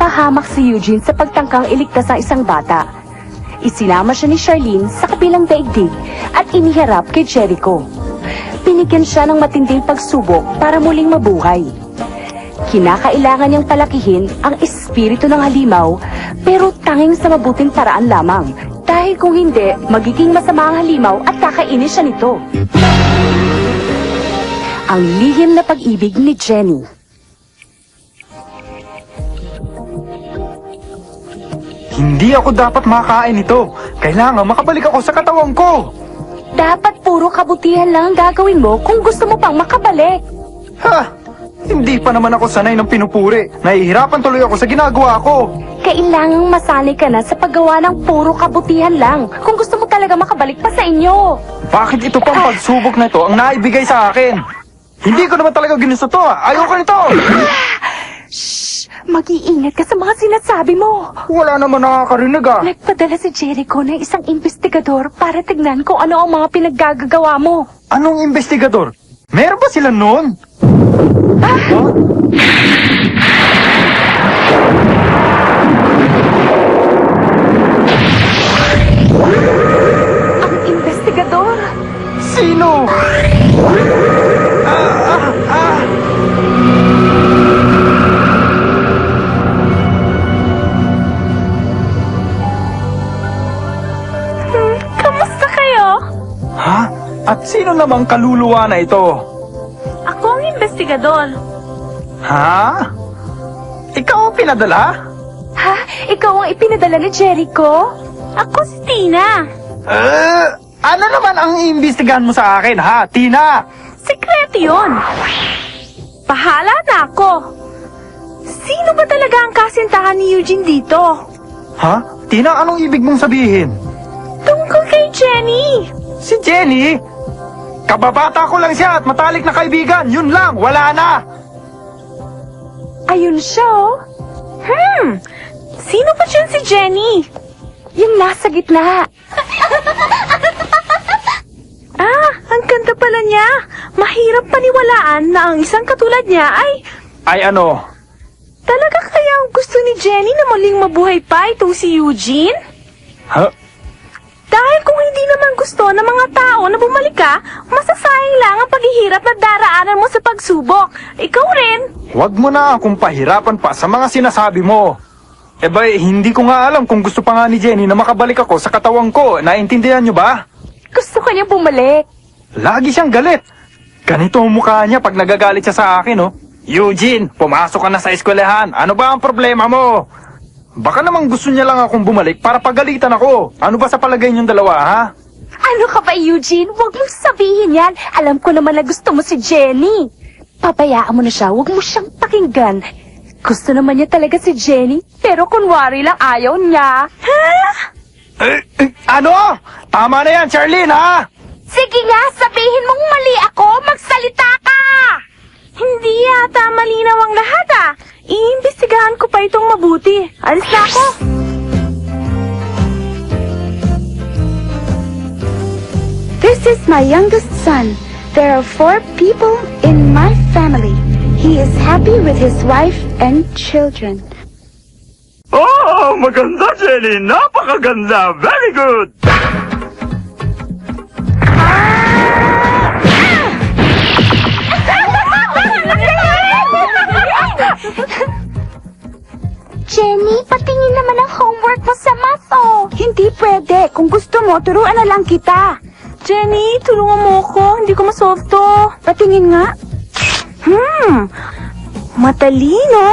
napahamak si Eugene sa pagtangkang iligtas ang isang bata. Isinama siya ni Charlene sa kabilang daigdig at iniharap kay Jericho. Binigyan siya ng matinding pagsubok para muling mabuhay. Kinakailangan niyang palakihin ang espiritu ng halimaw, pero tanging sa mabuting paraan lamang. Dahil kung hindi, magiging masama ang halimaw at kakainin siya nito. Ang lihim na pag-ibig ni Jenny. Hindi ako dapat makain ito. Kailangan makabalik ako sa katawan ko. Dapat puro kabutihan lang ang gagawin mo kung gusto mo pang makabalik. Ha! Hindi pa naman ako sanay ng pinupuri. Nahihirapan tuloy ako sa ginagawa ko. Kailangang masanay ka na sa paggawa ng puro kabutihan lang kung gusto mo talaga makabalik pa sa inyo. Bakit ito pang pagsubok na ito ang naibigay sa akin? Hindi ko naman talaga ginusto to. Ayoko nito. Shh! Mag-iingat ka sa mga sinasabi mo. Wala naman nakakarinig ah. Nagpadala si Jericho ng isang investigador para tignan kung ano ang mga pinaggagawa mo. Anong investigador? Meron ba sila noon? Huh? Ang investigador? Sino? Kamusta kayo? Ha? At sino namang kaluluwa na ito? Ako ang investigador. Ha? Ikaw ang pinadala? Ha? Ikaw ang ipinadala ni Jericho? Ako si Tina. Ano naman ang iimbestigahan mo sa akin, ha, Tina? Sekreto yun. Bahala na ako. Sino ba talaga ang kasintahan ni Eugene dito? Ha? Tina, anong ibig mong sabihin? Tungkol kay Jenny. Si Jenny? Kababata ko lang siya at matalik na kaibigan. Yun lang, wala na. Ayun siya, oh. Sino ba dyan si Jenny? Yung nasa gitna. Ang ganda pala niya. Mahirap paniwalaan na ang isang katulad niya Ay ano? talaga kayang gusto ni Jenny na muling mabuhay pa itong si Eugene? Ha? Dahil kung hindi naman gusto ng mga tao na bumalik ka, masasayang lang ang paghihirap na daraanan mo sa pagsubok. Ikaw rin. Huwag mo na akong pahirapan pa sa mga sinasabi mo. Hindi ko nga alam kung gusto pa nga ni Jenny na makabalik ako sa katawan ko. Naintindihan niyo ba? Gusto ka niya bumalik. Lagi siyang galit. Ganito ang mukha niya pag nagagalit siya sa akin, oh. Eugene, pumasok ka na sa eskwelahan. Ano ba ang problema mo? Baka naman gusto niya lang akong bumalik para pagalitan ako. Ano ba sa palagay niyong dalawa, ha? Ano ka ba, Eugene? Huwag mong sabihin yan. Alam ko naman na gusto mo si Jenny. Pabayaan mo na siya. Huwag mo siyang pakinggan. Gusto naman niya talaga si Jenny, pero kunwari lang ayaw niya. Ha? Ano? Tama na yan, Charlene, ha? Sige nga, sabihin mong mali ako. Magsalita ka! Hindi yata malinaw ang lahat, ah. Iimbestigahan ko pa itong mabuti. Alis na ako. This is my youngest son. There are 4 people in my family. He is happy with his wife and children. Oh, maganda, Jenny. Napakaganda. Very good. Jenny, patingin naman ang homework mo sa math, oh. Hindi pwede. Kung gusto mo, turuan na lang kita. Jenny, tulungan mo ako. Hindi ko masolve to. Patingin nga. Matalino,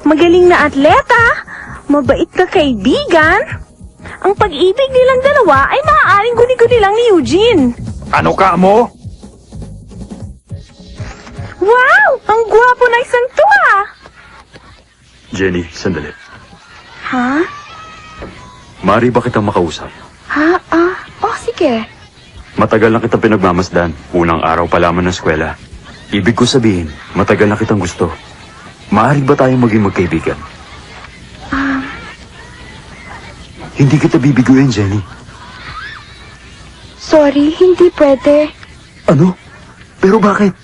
magaling na atleta, mabait ka kaibigan. Ang pag-ibig nilang dalawa ay maaaring guni-guni lang ni Eugene. Ano ka mo? Wow! Ang gwapo na isang to, ah! Jenny, sandali. Ha? Mari ba kitang makausap? Ha? Oh, sige. Matagal na kitang pinagmamasdan. Unang araw pa lamang ng eskwela. Ibig ko sabihin, matagal na kitang gusto. Maaari ba tayong maging magkaibigan? Hindi kita bibiguin, Jenny. Sorry, hindi pwede. Ano? Pero bakit?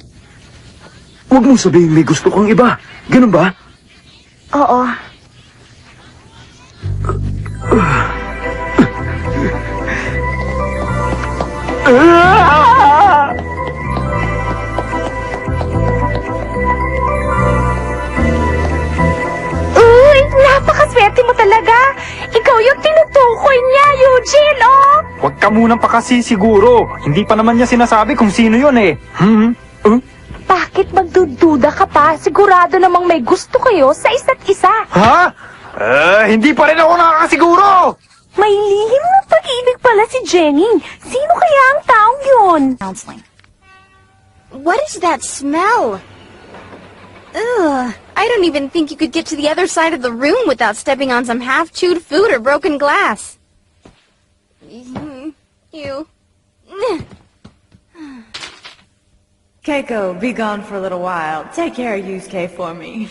Huwag mong sabihin may gusto kang iba. Ganun ba? Oo. Uy, napakaswerte mo talaga. Ikaw yung tinutukoy niya, Eugene, oh! Huwag ka munang pakasisiguro. Hindi pa naman niya sinasabi kung sino yun eh. Bakit magdududa ka pa? Sigurado namang may gusto kayo sa isa't isa. Ha? Hindi pa rin ako nakakasiguro! May lihim na pag-ibig pala si Jenny. Sino kaya ang taong yun? Counseling. What is that smell? Ugh, I don't even think you could get to the other side of the room without stepping on some half-chewed food or broken glass. You. Keiko, be gone for a little while. Take care of Yusuke for me.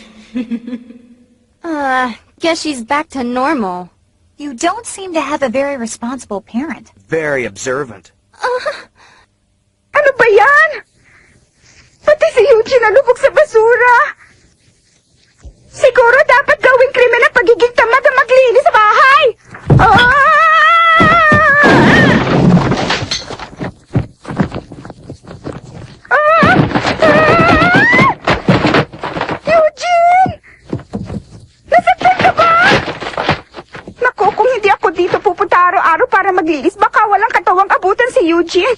Guess she's back to normal. You don't seem to have a very responsible parent. Very observant. Ano ba yan? Pati si Eugene nalubog sa basura. Siguro dapat gawing krimen ang pagiging tamad ang maglinis sa bahay. Eugene! Nasaktan ka ba? Naku, kung hindi ako dito pupunta araw-araw para maglinis, baka walang katawang abutan si Eugene.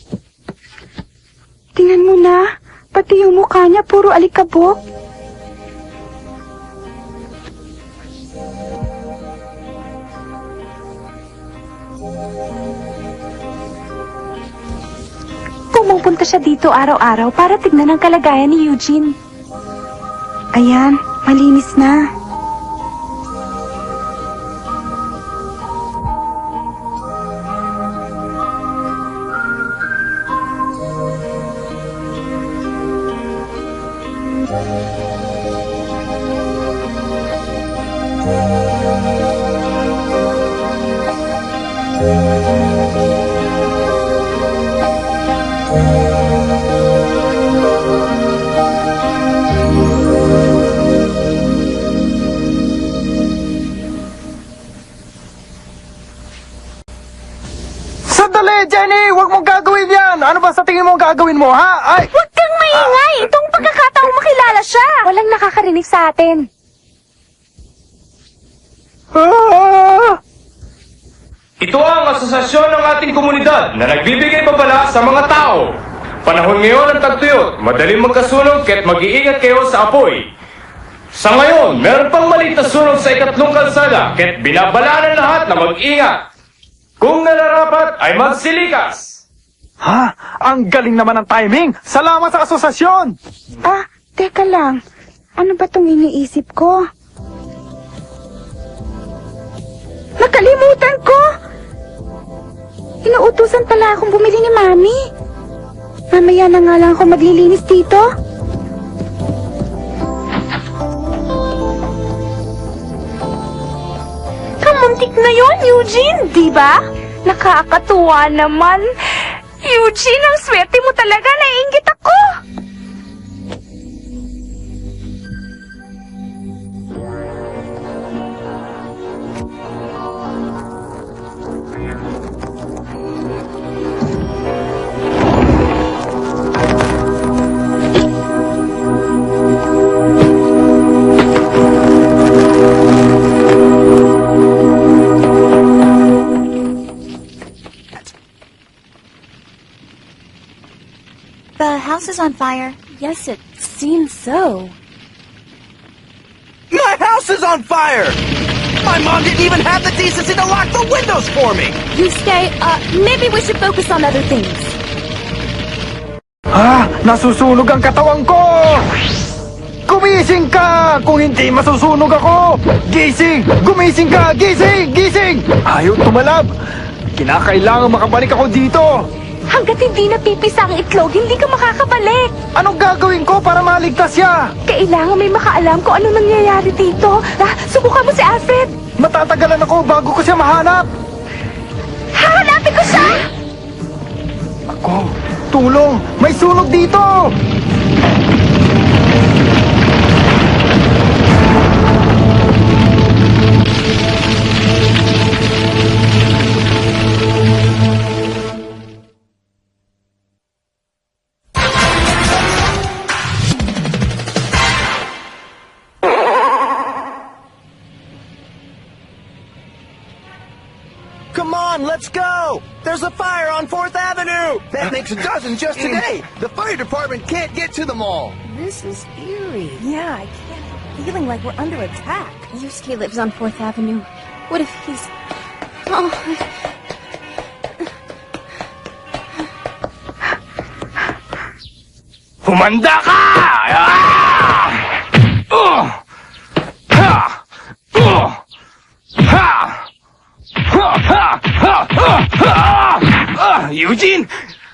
Tingnan mo na, pati yung mukha niya puro alikabok. Pumupunta siya dito araw-araw para tignan ang kalagayan ni Eugene. Ayan, malinis na. Sandali, Jenny! Huwag mong gagawin yan! Ano ba sa tingin mo ang gagawin mo, ha? Ay! Huwag kang maingay! Itong pagkakataong makilala siya! Walang nakakarinig sa atin. Ah! Ito ang asosasyon ng ating komunidad na nagbibigay babala sa mga tao. Panahon ngayon ng tagtuyot, madaling magkasunog kaya't mag-iingat kayo sa apoy. Sa ngayon, meron pang maliit na sunog sa ikatlong kalsada kaya't binabalaan ng lahat na mag-ingat. Kung nararapat ay magsilikas. Ha? Ang galing naman ng timing! Salamat sa asosasyon! Ah, teka lang. Ano ba tong iniisip ko? Nakalimutan ko! Inuutusan pala akong bumili ni Mami. Mamaya na nga lang ako maglilinis dito. Kamuntik na yon, Eugene, di ba? Nakakatuwa naman. Eugene, ang swerte mo talaga. Naiinggit ako. The house is on fire. Yes, it seems so. My house is on fire! My mom didn't even have the decency to lock the windows for me! Yusuke, maybe we should focus on other things. Ha? Nasusunog ang katawan ko! Gumising ka! Kung hindi masusunog ako! Gising! Gumising ka! Gising! Gising! Ayaw tumalab! Kinakailangan makabalik ako dito! Hanggat hindi napipisa ang itlog, hindi ka makakabalik. Anong gagawin ko para maligtas siya? Kailangan may makaalam kung ano nangyayari dito. Subukan mo si Alfred. Matatagalan ako bago ko siya mahanap! Hahanapin ko siya! Ako! Tulong! May sunog dito! on, let's go! There's a fire on 4th Avenue! That makes a dozen just today! The fire department can't get to the mall! This is eerie. Yeah, I can't help feeling like we're under attack. Yusuke lives on 4th Avenue. What if he's... Oh, Humanda ka! Ah! Ha! Ha! Eugene!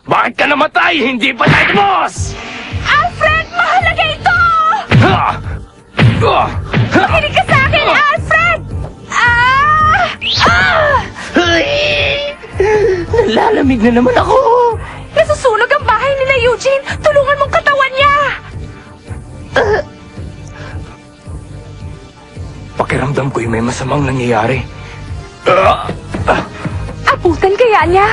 Bakit ka namatay? Hindi pa tayo boss! Alfred! Mahalaga ito! Makinig ka sa akin, Alfred! Nalalamig na naman ako! Nasusunog ang bahay nila, Eugene! Tulungan mong katawan niya! Pakiramdam ko'y may masamang nangyayari. Abutan kaya niya?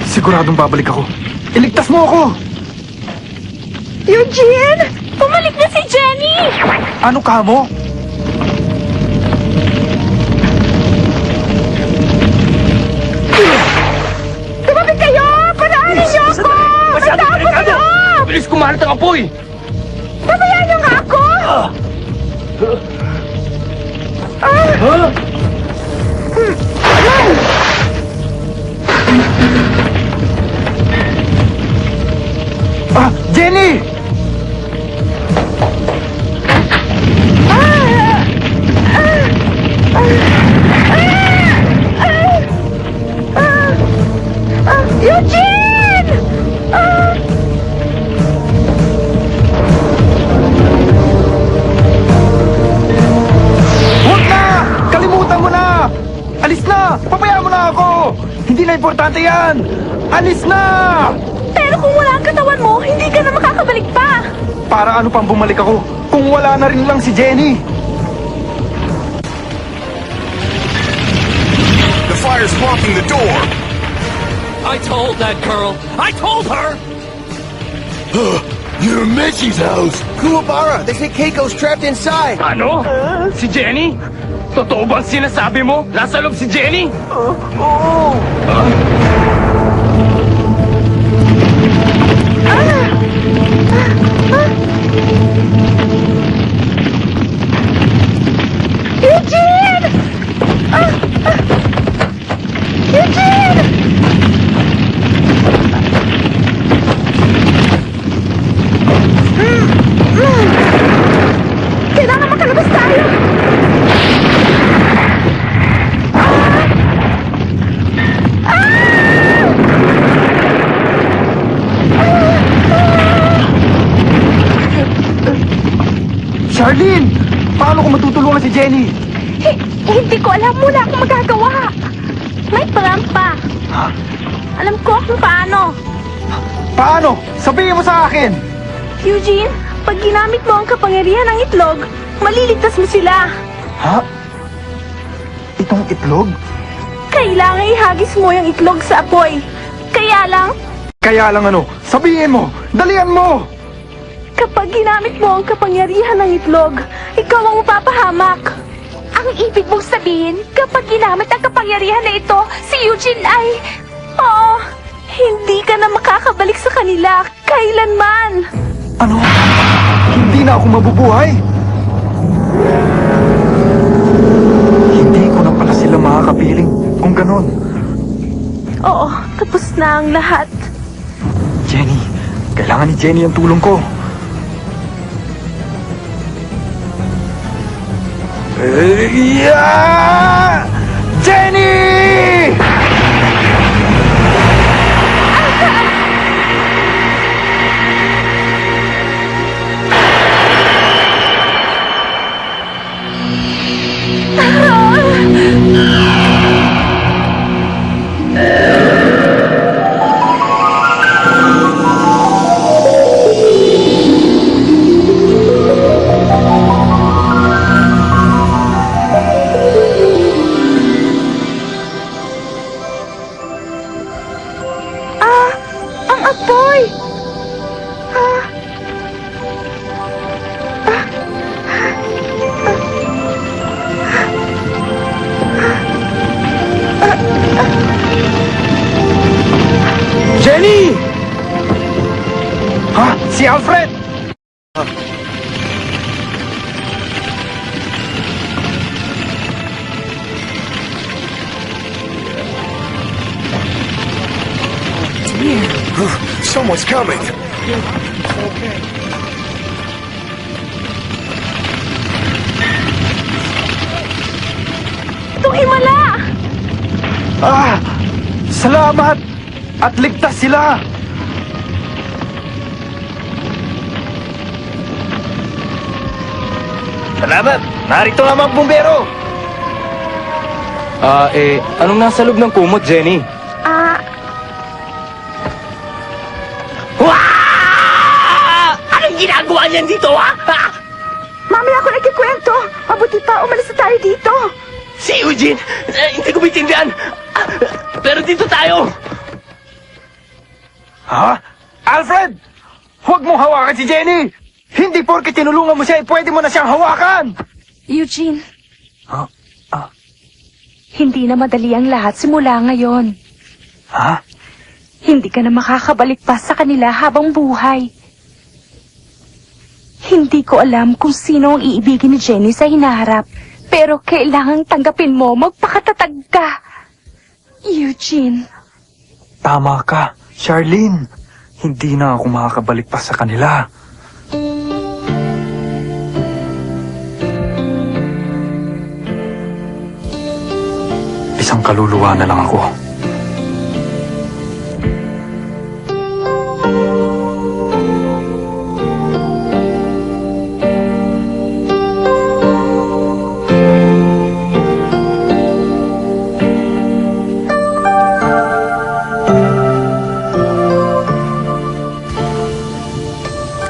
Siguradong babalik ako. Iligtas mo ako! Eugene! Bumalik na si Jenny! Ano ka mo? Tumabi kayo! Paraanin niyo ako! Basta ako sa loob! Bilis kumalat ang apoy! Pabayaan niyo nga ako! Jenny! Eugene! Huwag na! Kalimutan mo na! Alis na! Pabayaan mo na ako! Hindi na importante yan! Alis na! Pero kung wala ang katawan mo, hindi ka na makakabalik pa! Para ano pang bumalik ako kung wala na rin lang si Jenny? The fire's blocking the door! I told that girl! I told her! You're Mitchie's house! Kuwabara! They say Keiko's trapped inside! Ano? Si Jenny? Totoo bang sinasabi mo? Nasa loob si Jenny? Eugene! Eugene! Kailangan makalabas tayo! Charlene! Paano ko matutulungan si Jenny? Hindi ko alam. Wala akong magagawa. May parang pa. Alam ko kung paano. Paano? Sabihin mo sa akin! Eugene, pag ginamit mo ang kapangyarihan ng itlog, maliligtas mo sila. Ha? Itong itlog? Kailangan ihagis mo yung itlog sa apoy. Kaya lang ano? Sabihin mo! Dalian mo! kapag ginamit mo ang kapangyarihan ng itlog, ikaw ang mapapahamak. Ang ibig mong sabihin, kapag ginamit ang kapangyarihan na ito, si Eugene ay... Oo, hindi ka na makakabalik sa kanila kailanman. Ano? Hindi na ako mabubuhay? Hindi ko na pala sila makakapiling kung ganon. Oo, tapos na ang lahat. Jenny, kailangan ni Jenny ang tulong ko. Jenny! Someone's coming. Itong himala! Ah! Salamat! At ligtas sila! Salamat! Narito nga mga bumbero! Anong nasa loob ng kumot, Jenny? Anong ginagawa niyan dito, ha? Mami, ako nagkikwento. Mabuti pa, umalis na tayo dito. Si Eugene! Hindi ko maintindihan! Pero dito tayo! Ha? Alfred! Huwag mong hawakan si Jenny! Hindi porke tinulungan mo siya, pwede mo na siyang hawakan! Eugene, Ha? hindi na madali ang lahat simula ngayon. Ha? Hindi ka na makakabalik pa sa kanila habang buhay. Hindi ko alam kung sino ang iibigin ni Jenny sa hinaharap, pero kailangang tanggapin mo, magpakatatag ka. Eugene, Tama ka, Charlene. Hindi na ako makakabalik pa sa kanila. Isang kaluluwa na lang ako.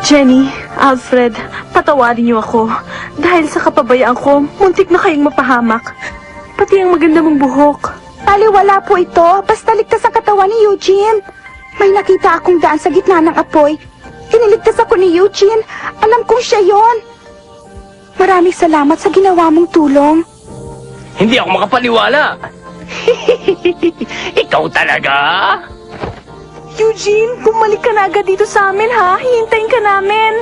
Jenny, Alfred, patawarin niyo ako. Dahil sa kapabayaan ko, muntik na kayong mapahamak. Pati ang maganda mong buhok. Baliwala po ito. Basta ligtas ang katawan ni Eugene. May nakita akong daan sa gitna ng apoy. Iniligtas ako ni Eugene. Alam kong siya yon. Maraming salamat sa ginawa mong tulong. Hindi ako makapaniwala. Ikaw talaga? Eugene, bumalik ka na agad dito sa amin, ha? Hihintayin ka namin.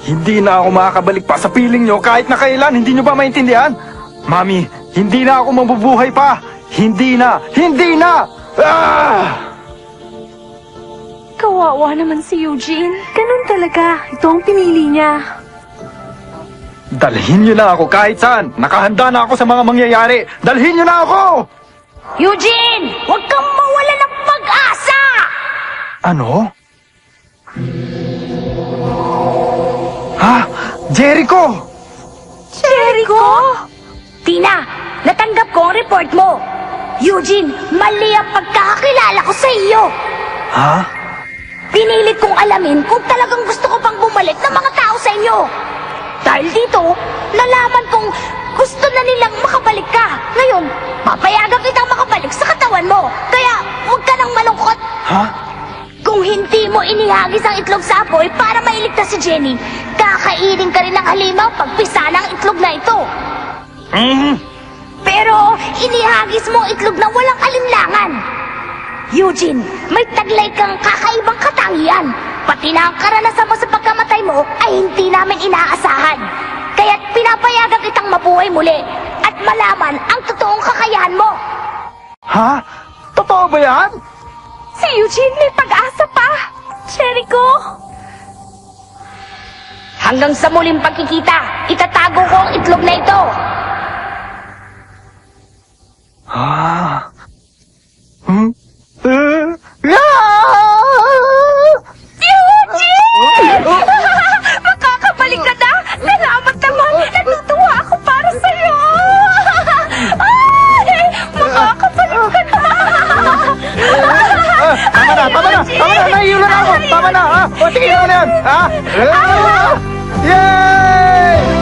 Hindi na ako makakabalik pa sa piling nyo kahit na kailan. Hindi nyo ba maintindihan? Mami, hindi na ako mabubuhay pa. Hindi na! Hindi na! Kawawa naman si Eugene. Ganun talaga. Ito ang pinili niya. Dalhin nyo na ako kahit saan. Nakahanda na ako sa mga mangyayari. Dalhin nyo na ako! Eugene! Huwag kang mawala ng pag-asa! Ano? Ha? Jericho! Jericho! Tina, natanggap ko ang report mo. Eugene, mali ang pagkakakilala ko sa iyo. Ha? Pinilit kong alamin kung talagang gusto ko pang bumalik ng mga tao sa inyo. Dahil dito, nalaman kong gusto na nilang makabalik ka. Ngayon, papayagan kitang makabalik sa katawan mo. Kaya, huwag ka nang malungkot. Ha? Kung hindi mo inihagis ang itlog sa apoy para mailigtas si Jenny, kakainin ka rin ng halimaw pagpisa ng itlog na ito. Pero, inihagis mo ang itlog na walang alinlangan. Eugene, may taglay kang kakaibang katangian. Pati na ang karanasan mo sa pagkamatay mo ay hindi namin inaasahan. Kaya't pinapayagan kitang mabuhay muli at malaman ang totoong kakayahan mo. Ha? Totoo ba yan? Si Eugene may pag-asa pa. Jericho! Hanggang sa muling pagkikita, itatago ko ang itlog na ito. Eugene! Makakabalik ka na! Salamat naman! Natutuwa ako para sa'yo! Ay! Makakabalik ka na! Tama na! Nahihilo na ako! Tama na! O, sige na yan! Yay!